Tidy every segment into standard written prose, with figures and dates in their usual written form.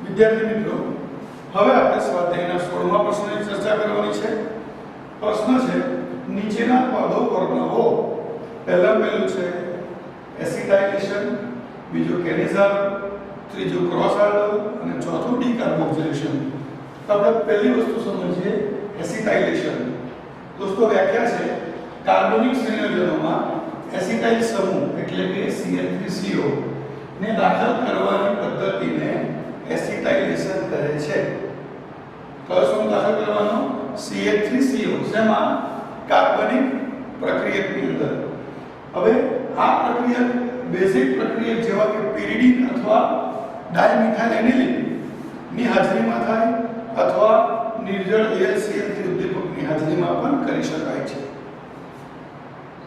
વિદ્યાર્થી મિત્રો, હવે આપણે સ્વાધ્યાયના 16મા પ્રશ્નની ચર્ચા કરવાની છે. પ્રશ્ન છે નીચેના પદો વર્ણવો. પહેલું છે એસિટાઇલેશન, બીજું કેનેઝાર, ત્રીજું ક્રોસ આલ્ડો અને ચોથું ડીકાર્બોક્સિલેશન. તો આપણે પહેલી વસ્તુ સમજીએ એસિટાઇલેશન. દોસ્તો વ્યાખ્યા છે કાર્બનિક સંયોજનોમાં એસિટાઇલ સમૂહ એટલે કે CH3CO ને દાખલ કરવાની પદ્ધતિને એસિટાઇલેશન કહે છે. કયો સમૂહ દાખલ કરવાનો? CH3CO. શેમાં? કાર્બનિક પ્રક્રિયકની અંદર. હવે આ પ્રક્રિયક બેઝિક પ્રક્રિયક જેવા કે pyridine અથવા ડાયમિથાઇલ એનિલિન ની હાજરીમાં થાય અથવા નિર્જળ AlCl3 ઉદ્દીપકની હાજરીમાં પણ કરી શકાય છે.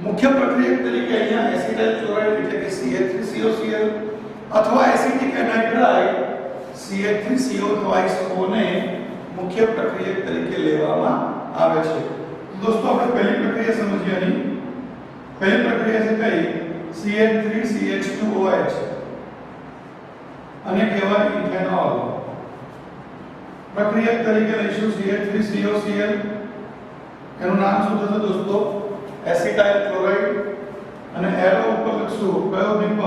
મુખ્ય પ્રક્રિયક તરીકે અહીંયા એસિટાઇલ ક્લોરાઇડ એટલે કે CH3COCl અથવા એસિટિક એનહાઇડ્રાઇડ CH3CO2O ને મુખ્ય પ્રક્રિયક તરીકે લેવામાં આવે છે. દોસ્તો આપણે પહેલી પ્રક્રિયા સમજીએ. પહેલી પ્રક્રિયા છે કઈ? CH3CH2OH અને કહેવાય ઇથેનોલ. પ્રક્રિયક તરીકે લઈશું CH3COCl. એનું નામ શું થશે દોસ્તો? Acetyl chloride. અને એરો ઉપર લખશું કયો દીપક?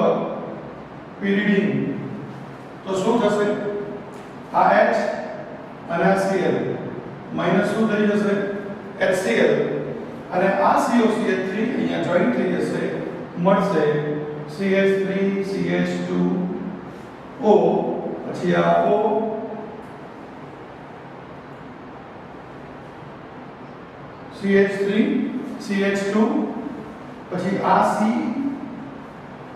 pyridine. તો શું થશે? આ H અને આ Cl માઈનસ શું થઈ જશે? HCl. અને આ COCH3 અહીંયા જોઈન્ટ થઈ જશે, મળશે CH3CH2O, પછી આ O, CH3CH2, પછી આ C,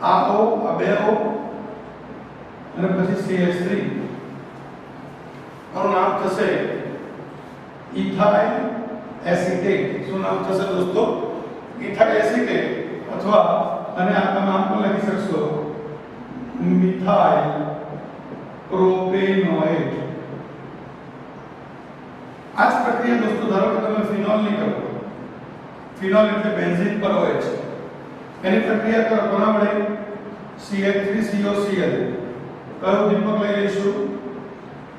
આ O, આ બે O અને પછી CH3. આનું નામ થશે ઇથાઇલ એસિટેટ. શું નામ થશે દોસ્તો? Ethyl acetate. અથવા અને આ નામ પણ લખી શકશો મિથાઇલ પ્રોપેનોએટ. આ જ પ્રક્રિયા દોસ્તો ધારો કે તમે ફિનોલ ની કરો. ફિનોલ એટલે બેન્ઝીન પર હોય છે. એની પ્રક્રિયા કરો કોના વડે? CH3COCl. કયો દીપક લઈ લઈશું?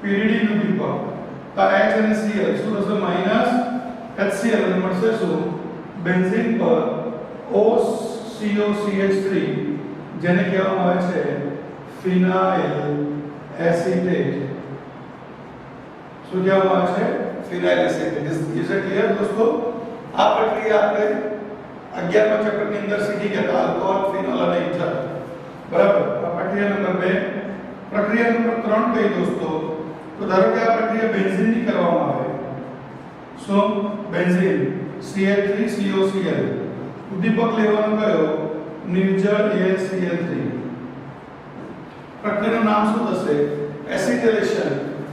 pyridine નું દીપક. તો H અને Cl શું થશે? માઈનસ HCl અને મળશે શું? બેન્ઝીન પર OCOCH3 જેને કહેવામાં આવે છે ફિનાઇલ એસિટેટ. શું કહેવામાં આવે છે? ફિનાઇલ એસિટેટ. ઇઝ ઇટ ક્લિયર દોસ્તો? આ પ્રક્રિયા આપણે 11મા ચેપ્ટરની અંદર શીખી ગયા હતા, આલ્કોહોલ, ફિનોલ અને ઇથર. બરાબર. આ પ્રક્રિયા નંબર 2. પ્રક્રિયા નંબર 3 કઈ દોસ્તો? તો ધારો કે આ પ્રક્રિયા બેન્ઝીનની કરવામાં આવે. શું? Benzene CH3COCl. ઉદ્દીપક લેવાનો કયો? નિર્જળ AlCl3. પ્રક્રિયાનું નામ શું થશે? એસિટાઇલેશન.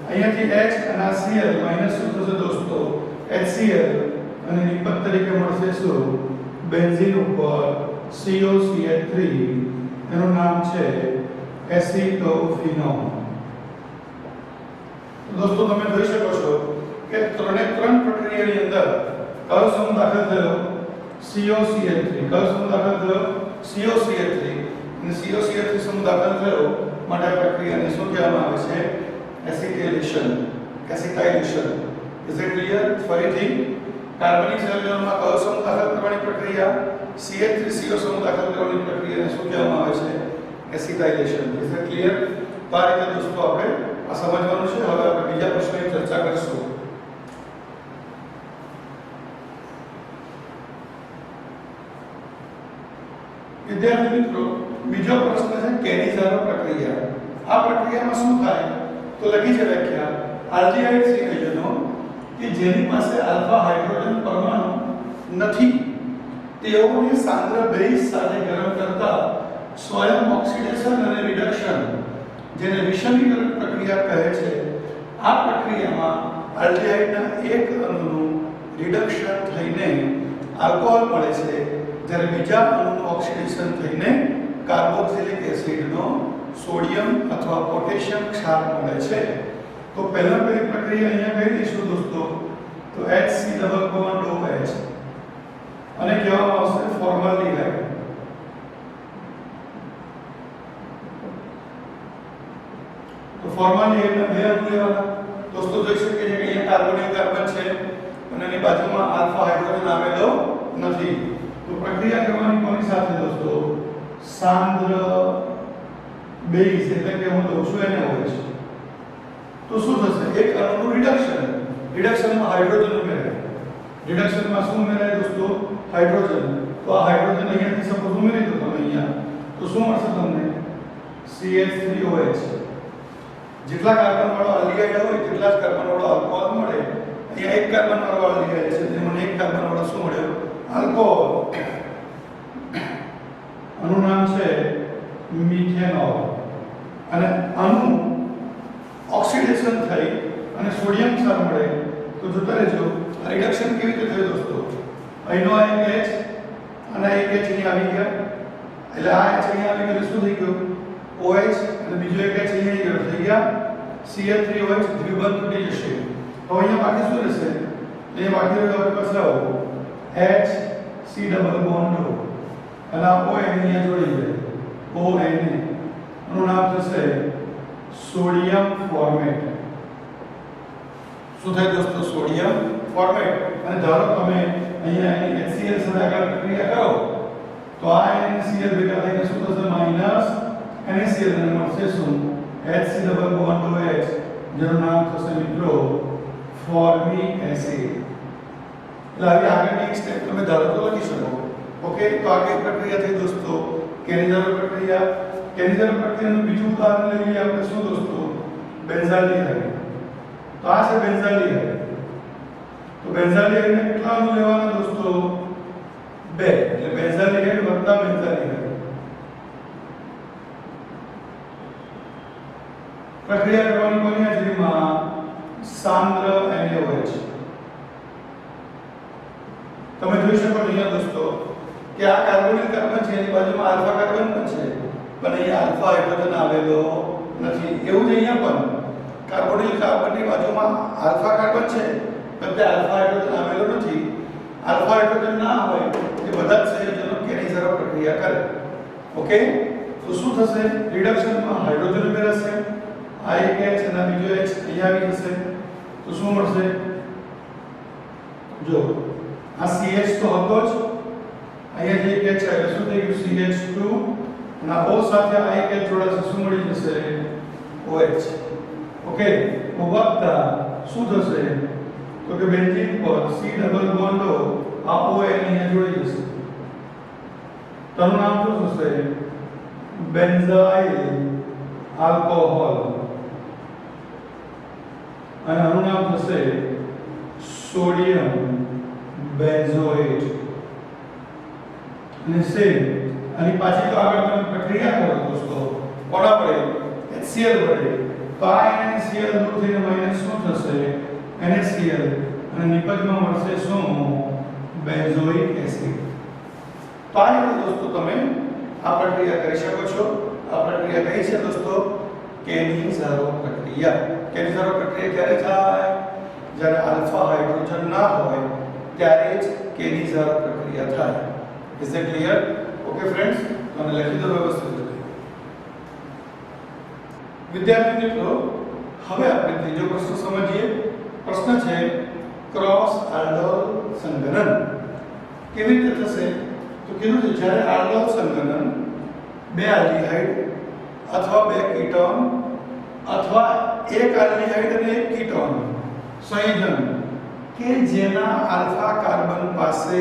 અહીંયાથી H અને આ Cl માઈનસ શું થશે દોસ્તો? HCl અને નિપત તરીકે મળશે શું? બેન્ઝીન ઉપર COCH3. એનું નામ છે એસિટોફિનોલ. દોસ્તો તમે જોઈ શકો છો કે ત્રણે ત્રણ પ્રક્રિયાની અંદર કયો સમૂહ દાખલ થયો? COCH3. કયો સમૂહ દાખલ થયો? COCH3. અને COCH3 સમૂહ દાખલ થયો માટે પ્રક્રિયાને શું કહેવામાં આવે છે? Acetylation. Acetylation. Is it clear? ફરીથી કાર્બનિક સંયોજનોમાં કયો સમૂહ દાખલ કરવાની પ્રક્રિયા? CH3CO સમૂહ દાખલ કરવાની પ્રક્રિયાને શું કહેવામાં આવે છે? એસિટાઇલેશન. Is it clear? તો આ રીતે દોસ્તો આપણે આ સમજવાનું છે. હવે આપણે બીજા પ્રશ્નની ચર્ચા કરીશું. વિદ્યાર્થી મિત્રો, બીજો પ્રશ્ન છે કેનિઝાર પ્રક્રિયા. આ પ્રક્રિયામાં શું થાય? તો લખી છે વ્યાખ્યા: આલ્ડીહાઇડ સંયોજનો કે જેની પાસે આલ્ફા હાઇડ્રોજન પરમાણુ નથી તેઓને સાંદ્ર બેઝ સાથે ગરમ કરતા સ્વયં ઓક્સિડેશન અને રિડક્શન, જેને વિષમીકરણ પ્રક્રિયા કહે છે, આ પ્રક્રિયામાં આલ્ડીહાઇડના એક અણુનું રિડક્શન થઈને આલ્કોહોલ મળે છે, જ્યારે બીજા અણુનું ઓક્સિડેશન થઈને કાર્બોક્સિલિક એસિડનો સોડિયમ અથવા પોટેશિયમ ક્ષાર મળે છે. તો પહેલી પ્રક્રિયા અહીંયા કઈ દઈશું દોસ્તો? તો HC=OH અને કહેવામાં આવશે ફોર્માલ્ડિહાઇડ. તો ફોર્માલિનના બે અણુ લેવાના દોસ્તો જોઈ શકીએ છીએ કે અહીંયા કાર્બોનિલ કાર્બન છે અને એની બાજુમાં આલ્ફા હાઇડ્રોજન આવેલો નથી તો પ્રક્રિયા કરવાની કોની સાથે દોસ્તો સાંદ્ર બેઝ એટલે કે હું લઉં છું NaOH તો શું થશે એક અણુનું રિડક્શનમાં હાઇડ્રોજન ઉમેરાય રિડક્શનમાં શું ઉમેરાય દોસ્તો હાઇડ્રોજન તો આ હાઇડ્રોજન અહીંયાથી સપોઝ ઉમેરી દો તમે અહીંયા તો શું મળશે તમને CH3OH જેટલા કાર્બન વાળો આલ્ડિહાઇડ હોય તેટલા જ કાર્બન વાળો આલ્કોહોલ મળે અહીંયા એક કાર્બન વાળો આલ્ડિહાઇડ છે એટલે મને એક કાર્બન વાળો શું મળ્યો આલ્કોહોલ આનું નામ છે મિથેનોલ અને આનું ઓક્સિડેશન થઈ અને સોડિયમ ક્ષાર મળે તો જોતા રહેજો રિડક્શન કેવી રીતે થયું દોસ્તો અહીંનો આ એક H અને એક H અહીં આવી ગયા એટલે આ H અહીં આવી ગયો શું થઈ ગયું OH અને બીજો એક H અહીં આવી ગયો થઈ ગયા Cl3OH દ્વિબંધ તૂટી જશે તો અહીંયા બાકી શું રહેશે અહીંયા બાકી રહ્યું આપણી પાસે આવો H C ડબલ બોન્ડ અને આ ON અહીંયા જોડી જાય ONA આનું નામ થશે સોડિયમ ફોર્મેટ શું થાય દોસ્તો સોડિયમ ફોર્મેટ અને ધારો તમે અહીંયા HCl સાથે આગળ પ્રક્રિયા કરો તો આ NaCl ભેગા થઈને શું થશે માઈનસ NaCl અને મળશે શું HC ડબલ બોન્ડ OH જેનું નામ થશે મિત્રો ફોર્મિક એસિડ એટલે આવી આગળની એક સ્ટેપ તમે ધારો તો લખી શકો ઓકે તો આગળ પ્રક્રિયા થઈ દોસ્તો કેનિઝારો પ્રક્રિયાનું બીજું ઉદાહરણ લઈ લઈએ આપણે શું દોસ્તો બેન્ઝાલ્ડિહાઇડ તો આ છે બેન્ઝાલ્ડિહાઇડ તો બેન્ઝાલ્ડિહાઇડને કેટલા અણુ લેવાના દોસ્તો 2 એટલે બેન્ઝાલ્ડિહાઇડ વત્તા બેન્ઝાલ્ડિહાઇડ પ્રક્રિયા કરવાની કોની હાજરીમાં સાંદ્ર NaOH તમે જોઈ શકો છો અહીંયા દોસ્તો કે આ કાર્બોનિલ કાર્બન છે એની બાજુમાં આલ્ફા કાર્બન પણ છે પણ અહીંયા આલ્ફા હાઇડ્રોજન આવેલો નથી એવું જ અહીંયા પણ કાર્બોનિલ કાર્બનની બાજુમાં આલ્ફા કાર્બન છે પણ તે આલ્ફા હાઇડ્રોજન આવેલો નથી આલ્ફા હાઇડ્રોજન ના હોય તે બધા જ સંયોજનો કેનિઝારો પ્રક્રિયા કરે ઓકે તો શું થશે રિડક્શનમાં હાઇડ્રોજન ઉમેરાશે આ એક H અને બીજો H અહીંયા આવી જશે તો શું મળશે જો આ CH તો હતો જ અહીંયા જે એક H આવે શું થઈ ગયું CH2 અને આ O સાથે આ એક H જોડાશે શું મળી જશે OH ઓકે વત્તા શું થશે તો કે બેન્ઝીન પર C ડબલ બોન્ડ આ ON અહીંયા જોડી જશે તેનું નામ શું થશે બેન્ઝાઇલ આલ્કોહોલ અને આનું નામ થશે સોડિયમ બેન્ઝોએટ અને સેમ આની પાછી તો આગળ તમે પ્રક્રિયા કરો દોસ્તો કોના પડે HCl પડે તો આ NaCl દૂર થઈને માઈનસ શું થશે NaCl અને નિપજમાં મળશે શું બેન્ઝોઇક એસિડ તો આ રીતે દોસ્તો તમે આ પ્રક્રિયા કરી શકો છો આ પ્રક્રિયા કઈ છે દોસ્તો કેનિઝારો પ્રક્રિયા ક્યારે થાય જ્યારે આલ્ફા હાઇડ્રોજન ના હોય ત્યારે જ કેનિઝારો પ્રક્રિયા થાય is it clear okay friends મને લખી દો વ્યવસ્થિત રીતે વિદ્યાર્થી મિત્રો હવે આપણે ત્રીજો પ્રશ્ન સમજીએ પ્રશ્ન છે ક્રોસ આલ્ડોલ સંઘનન કેવી રીતે થશે તો કીધું છે જ્યારે આલ્ડોલ સંઘનન બે આલ્ડિહાઇડ અથવા બે કીટોન અથવા એક આલ્ડિહાઇડ અને એક કીટોન સંયોજન કે જેના આલ્ફા કાર્બન પાસે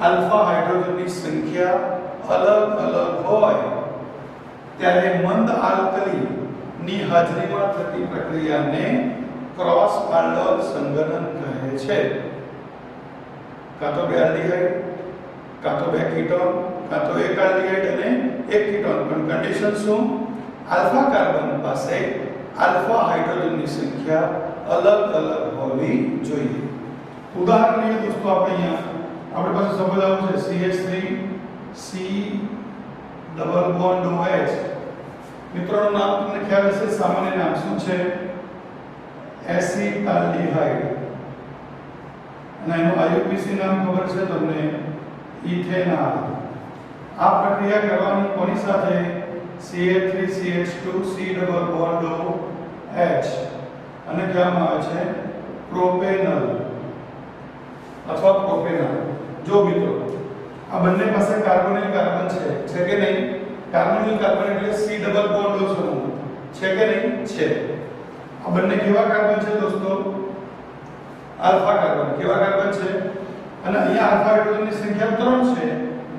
આલ્ફા હાઇડ્રોજનની સંખ્યા અલગ અલગ હોય ત્યારે મંદ આલ્કલી ની હાજરીમાં થતી પ્રક્રિયાને ક્રોસ આલ્ડોલ સંઘનન કહે છે કાં તો બે આલ્ડિહાઇડ કાં તો બે કીટોન કાં તો એક આલ્ડિહાઇડ અને એક કીટોન પણ કન્ડિશન શું આલ્ફા કાર્બન પાસે આલ્ફા હાઇડ્રોજનની સંખ્યા અલગ અલગ હોવી જોઈએ ઉદાહરણ લઈએ દોસ્તો આપણે અહીંયા આપણી પાસે સંબંધ આવ્યો છે CH3 C double bond OH મિત્રોનું નામ તમને ખ્યાલ હશે સામાન્ય નામ શું છે એસિટાલ્ડિહાઇડ અને એનું IUPAC નામ ખબર છે તમને ઇથેનોલ આ પ્રક્રિયા કરવાની કોની સાથે CH3 CH2 C double bond H અને કહેવામાં આવે છે પ્રોપેનલ અથવા પ્રોપેનલ. જો મિત્રો આ બંને પાસે કાર્બોનિલ કાર્બન છે કે નહીં? કાર્બોનિલ કાર્બન એટલે C ડબલ બોન્ડ નો સમૂહ છે કે નહીં? છે. આ બંને કેવા કાર્બન છે દોસ્તો? Alpha carbon. કેવા કાર્બન છે? અને અહીંયા આલ્ફા હાઇડ્રોજનની સંખ્યા 3 છે,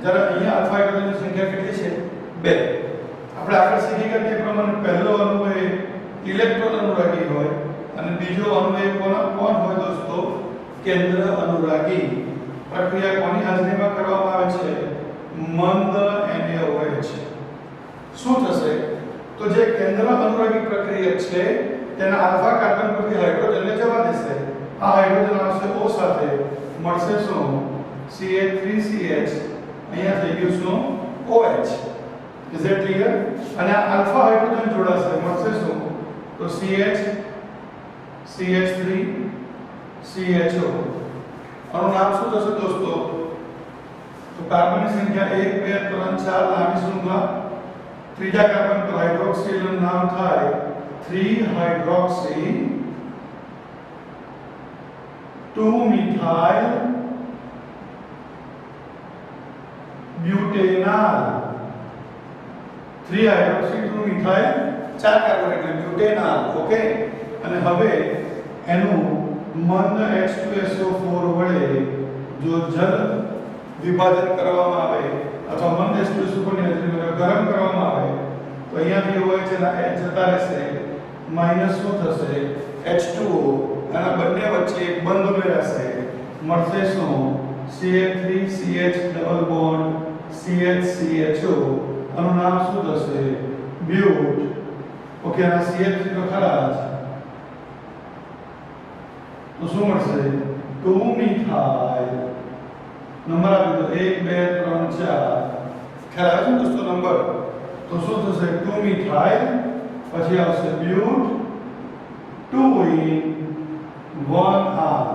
જ્યારે અહીંયા આલ્ફા હાઇડ્રોજનની સંખ્યા કેટલી છે? 2. આપણે આગળ શીખી ગયા તે પ્રમાણે પહેલો અણુ એ ઇલેક્ટ્રોન અનુરાગી હોય અને બીજો અણુ એ કોણ હોય દોસ્તો? કેન્દ્ર અનુરાગી. પ્રક્રિયા કોની હાજરીમાં કરવામાં આવે છે? મંદ NaOH. શું થશે? તો જે કેન્દ્ર અનુરાગી પ્રક્રિયક છે તેના આલ્ફા કાર્બન પરથી હાઇડ્રોજનને જવા દેશે. આ હાઇડ્રોજન આવશે O સાથે, મળશે શું? CH3CH. અહીંયા થઈ ગયું શું? OH. Is it clear? અને આ આલ્ફા હાઇડ્રોજન જોડાશે, મળશે શું? તો CH CH3 CHO. આનું નામ શું થશે દોસ્તો? તો કાર્બનની સંખ્યા 1 2 3 4 લાંબી શૃંખલા. ત્રીજા કાર્બન પર હાઇડ્રોક્સિલ નું નામ થાય 3 hydroxy 2 methyl butanal. 3 hydroxy 2 methyl, 4 carbon એટલે બ્યુટેનાલ. ઓકે. અને હવે એનું મંદ H2SO4 વડે જો જલ વિભાજન કરવામાં આવે અથવા મંદ H2SO4 ની હાજરીમાં ગરમ કરવામાં આવે તો અહીંયાથી હોય છે ના H જતા રહેશે, માઈનસ શું થશે? H2O. અને બંને વચ્ચે એક બંધ ઉમેરાશે, મળશે શું? CH3CH double bond CH CHO. આનું નામ શું થશે? બ્યુટ. ઓકે. આ CH3 તો ખરા જ, તો શું મળશે? 2 મિથાઇલ. નંબર આપી દો 1 2 3 4. ખ્યાલ આવે છે દોસ્તો નંબર? તો શું થશે? 2 મિથાઇલ, પછી આવશે બ્યુટ 2 in 1 R.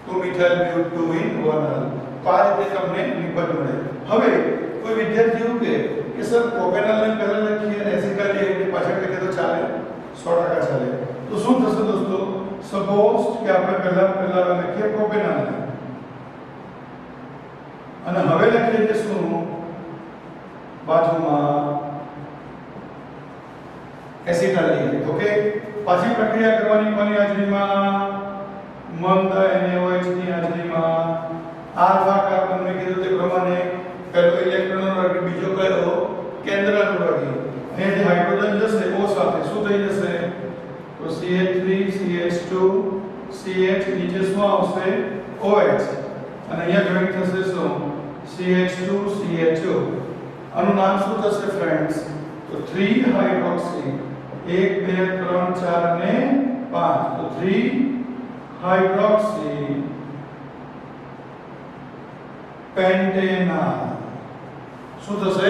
2 methyl બ્યુટ 2 in 1 R. તો આ રીતે તમને નિબંધ મળે. હવે કોઈ વિદ્યાર્થી એવું કે સર પ્રોપેનલને પહેલા લખીએ અને એસિટાઇલ એની પાછળ લખીએ તો ચાલે? 100% ચાલે. તો શું થશે દોસ્તો? સપોઝ કે આપણે પહેલા લખીએ પ્રોપેનલ અને હવે લખીએ શું બાજુમાં? એસિટાઇલ. ઓકે. પાછી પ્રક્રિયા કરવાની કોની હાજરીમાં? મંદ NaOH ની હાજરીમાં. આલ્ફા કાર્બન મેં કીધું તે પ્રમાણે પહેલો ઇલેક્ટ્રોન અનુરાગી, બીજો કયો? કેન્દ્ર અનુરાગી. અહીંયાથી હાઇડ્રોજન જશે O સાથે, શું થઈ જશે? તો CH3 CH2 CH, નીચે શું આવશે? OH. અને અહીંયા જોઈન્ટ થશે શું? CH2 CHO. આનું નામ શું થશે ફ્રેન્ડ્સ? તો 3 હાઇડ્રોક્સી 1 2 3 4 અને 5. તો 3 હાઇડ્રોક્સી પેન્ટેનાલ. શું થશે?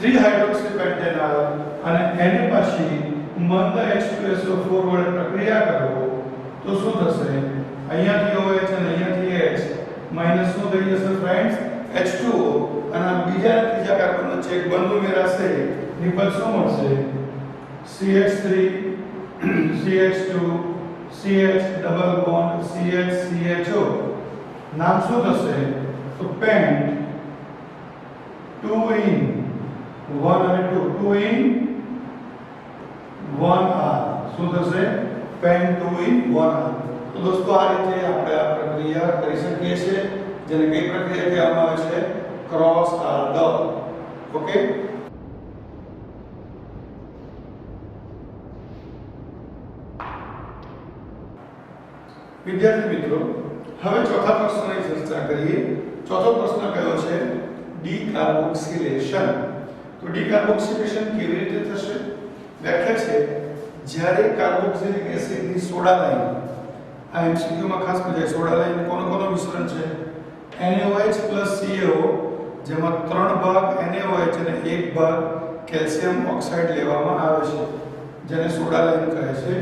3 હાઇડ્રોક્સી પેન્ટેનાલ. અને એને પછી મંદ H2SO4 વડે પ્રક્રિયા કરો તો શું થશે? અહીંયાથી OH અને અહીંયાથી H, માઈનસ શું થઈ જશે ફ્રેન્ડ્સ? H2O. અને બીજા ત્રીજા કાર્બન વચ્ચે એક બંધ ઉમેરાશે, નિપલ શું મળશે? CH3 CH2 CH double bond CH CHO. નામ શું થશે? તો પેન્ટ 2 in 1 અને 2 in 1R. શું થશે? Pant 2 in 1R. તો દોસ્તો આ રીતે આપણે આ પ્રક્રિયા કરી શકીએ છીએ, જેને કઈ પ્રક્રિયા કહેવામાં આવે છે? Cross order. ઓકે. વિદ્યાર્થી મિત્રો, હવે ચોથા પ્રશ્નની ચર્ચા કરીએ. ચોથો પ્રશ્ન કયો છે? ડીકાર્બોક્સિલેશન. તો ડીકાર્બોક્સિલેશન કેવી રીતે થશે? વ્યાખ્યા છે, જ્યારે કાર્બોક્સિલિક એસિડની સોડા લાઈન, આ MCQ માં ખાસ પૂછાય, સોડા લાઈન કોનો મિશ્રણ છે? NaOH CO, જેમાં 3 ભાગ NaOH અને 1 ભાગ કેલ્શિયમ ઓક્સાઇડ લેવામાં આવે છે, જેને સોડા લાઈન કહે છે.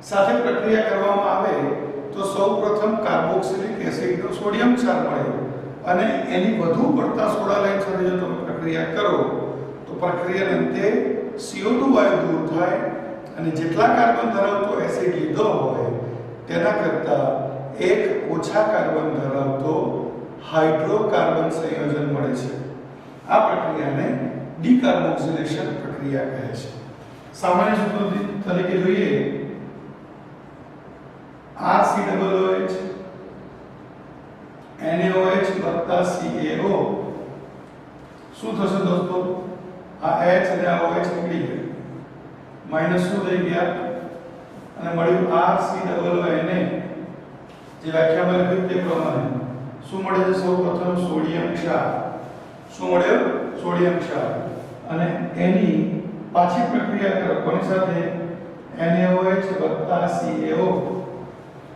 સાથે પ્રક્રિયા કરવામાં આવે તો સૌપ્રથમ કાર્બોક્સિલિક એસિડનો સોડિયમ ક્ષાર મળે અને એની વધુ પડતા સોડા લાઈન સાથે જો તમે પ્રક્રિયા કરો તો પ્રક્રિયાના અંતે CO2 વાયુ દૂર થાય અને જેટલા કાર્બન ધરાવતો એસિડ લીધો હોય તેના કરતાં એક ઓછા કાર્બન ધરાવતો હાઇડ્રોકાર્બન સંયોજન મળે છે। આ પ્રક્રિયાને ડીકાર્બોક્સિલેશન પ્રક્રિયા કહે છે। સામાન્ય સૂત્ર તરીકે જોઈએ RCOOH NaOH વત્તા CaO શું થશે દોસ્તો? આ H અને આ OH નીકળી ગયા, માઈનસ શું થઈ ગયા અને મળ્યું RCOONA, જે વ્યાખ્યામાં લખ્યું તે પ્રમાણે શું મળે છે? સૌપ્રથમ સોડિયમ ક્ષાર। શું મળ્યો? સોડિયમ ક્ષાર। અને એની પાછી પ્રક્રિયા કરો કોની સાથે? NaOH વત્તા CaO,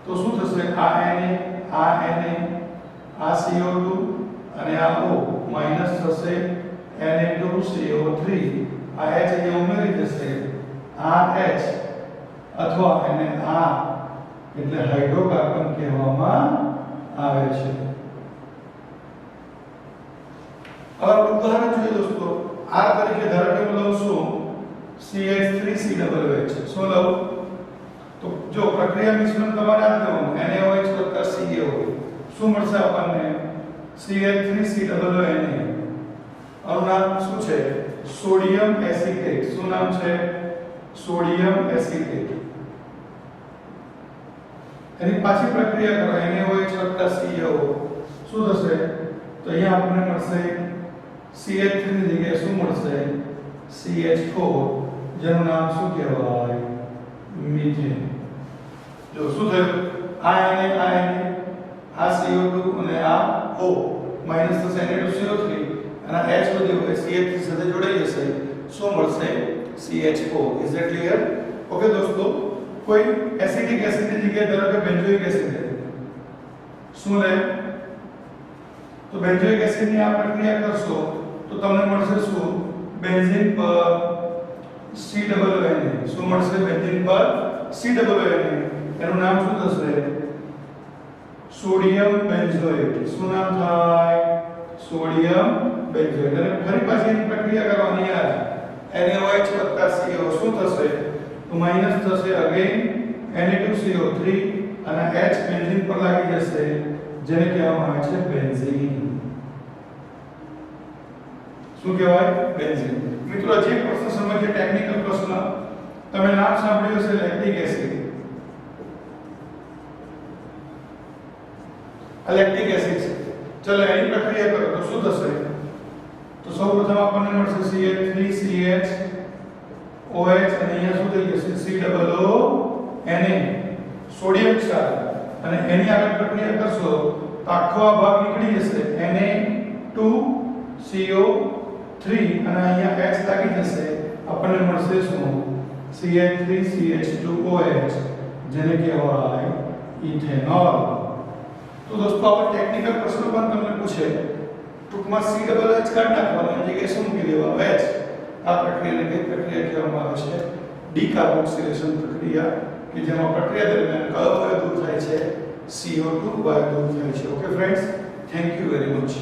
તો શું થશે? આ Na આ CO2 અને આ O માઈનસ થશે Na2CO3, આ H અહીંયા ઉમેરી જશે, આ H અથવા એને આ એટલે હાઇડ્રોકાર્બન કહેવામાં આવે છે। હવે ઉદાહરણ જોઈએ દોસ્તો। R તરીકે ધારો કે હું લઉં છું CH3COOH। શું લઉં? તો જો પ્રક્રિયા મિશ્રણ તમારે આ લેવાનું NaOH વત્તા CaO, શું મળશે આપણને? CH3COONA। આનું નામ શું છે? Sodium acetate. શું નામ છે? Sodium acetate. એની પાછી પ્રક્રિયા કરો NaOH વત્તા CaO, શું થશે? તો અહીંયા આપણને મળશે CH3 ની જગ્યાએ શું મળશે? CH4, જેનું નામ શું કહેવાય? મીથેન। જો શું થયું? આ આ CO2 અને આ O માઈનસ થશે Na2CO3 અને આ H વધ્યો હોય CH3 સાથે જોડાઈ જશે, શું મળશે? CH4। Is that clear? Okay દોસ્તો, કોઈ એસિડિક એસિડની જગ્યાએ ધારો કે બેન્ઝોઇક એસિડ લે, શું લે? તો બેન્ઝોઇક એસિડની આ પ્રક્રિયા કરશો તો તમને મળશે શું? બેન્ઝીન પર COONA। શું મળશે? બેન્ઝીન પર COONA, એનું નામ શું થશે? Sodium benzoate. શું નામ થાય? Sodium benzoate. અને ફરી પાછી એની પ્રક્રિયા કરવાની યાર NaOH વત્તા CO, શું થશે? તો માઈનસ થશે અગેન Na2CO3 અને H બેન્ઝીન પર લાગી જશે, જેને કહેવામાં આવે છે બેન્ઝીન। શું કહેવાય? બેન્ઝીન। મિત્રો જે પ્રશ્ન સમજીએ ટેકનિકલ પ્રશ્ન, તમે નામ સાંભળ્યું હશે લેક્ટિક એસિડ। લેક્ટિક એસિડ છે, ચલો એની પ્રક્રિયા કરો તો શું થશે? તો સૌપ્રથમ આપણને મળશે CH3CHOH અને અહીંયા શું થઈ જશે? COONA, સોડિયમ ક્ષાર। અને એની આગળ પ્રક્રિયા કરશો તો આખો આ ભાગ નીકળી જશે Na2CO3 અને અહીંયા H લાગી જશે, આપણને મળશે શું? CH3CH2OH, જેને કહેવાય ઇથેનોલ। તો દોસ્તો આવા ટેકનિકલ પ્રશ્નો પણ તમને પૂછે, ટૂંકમાં COOH કાઢી નાખવાનું, એટલે કે શું મૂકી દેવાનું? H। આ પ્રક્રિયાને કઈ પ્રક્રિયા કહેવામાં આવે છે? ડીકાર્બોક્સિલેશન પ્રક્રિયા, કે જેમાં પ્રક્રિયા દરમિયાન કયો વાયુ દૂર થાય છે? CO2 વાયુ દૂર થાય છે। Okay friends, thank you very much.